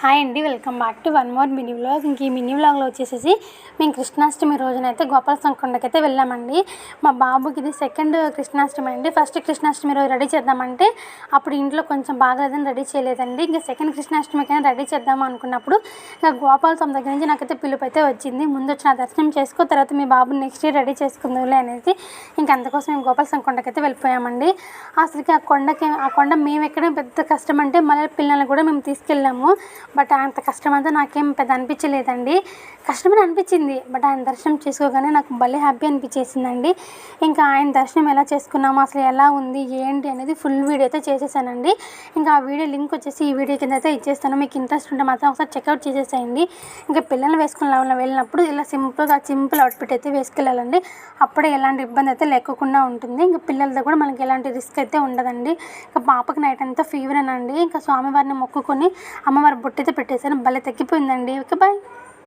Hi అండి, welcome back to one more mini vlog. ఇంక ఈ మినీ వ్లాగ్లో వచ్చేసి మేము కృష్ణాష్టమి రోజునైతే గోపాలస్వామి కొండకైతే వెళ్ళామండి. మా బాబుకి ఇది సెకండ్ కృష్ణాష్టమి అండి. ఫస్ట్ కృష్ణాష్టమి రోజు రెడీ చేద్దామంటే అప్పుడు ఇంట్లో కొంచెం బాగలేదని రెడీ చేయలేదండి. ఇంకా సెకండ్ కృష్ణాష్టమికైనా రెడీ చేద్దాము అనుకున్నప్పుడు ఇంకా గోపాలస్వామి దగ్గర నుంచి నాకైతే పిలుపు అయితే వచ్చింది. ముందు వచ్చి నా దర్శనం చేసుకో, తర్వాత మీ బాబుని నెక్స్ట్ ఇయర్ రెడీ చేసుకుందాంలే అనేసి ఇంకా అందుకోసం మేము గోపాలస్వామి కొండకైతే వెళ్ళిపోయామండి. అసలుకి ఆ కొండ మేము ఎక్కడం పెద్ద కష్టం అంటే మళ్ళీ పిల్లల్ని కూడా మేము తీసుకెళ్ళాము. బట్ అంత కష్టం అంతా నాకేం పెద్ద అనిపించలేదండి. కష్టమని అనిపించింది, బట్ ఆయన దర్శనం చేసుకోగానే నాకు భలే హ్యాపీ అనిపించేసిందండి. ఇంకా ఆయన దర్శనం ఎలా చేసుకున్నాము, అసలు ఎలా ఉంది ఏంటి అనేది ఫుల్ వీడియో అయితే చేసేసానండి. ఇంకా ఆ వీడియో లింక్ వచ్చేసి ఈ వీడియో కింద అయితే ఇచ్చేస్తాను. మీకు ఇంట్రెస్ట్ ఉంటే మాత్రం ఒకసారి చెక్అవుట్ చేసేసేయండి. ఇంకా పిల్లల్ని వేసుకుని వెళ్ళినప్పుడు ఇలా సింపుల్ అవుట్ఫిట్ అయితే వేసుకెళ్ళాలండి. అప్పుడే ఎలాంటి ఇబ్బంది అయితే లేకుండా ఉంటుంది. ఇంకా పిల్లలతో కూడా మనకి ఎలాంటి రిస్క్ అయితే ఉండదండి. ఇంకా పాపకి నైట్ అంతా ఫీవర్ అనండి. ఇంకా స్వామివారిని మొక్కుకొని అమ్మవారి బొట్టు అయితే పెట్టేశాను. భలే తగ్గిపోయిందండి. Okay, bye.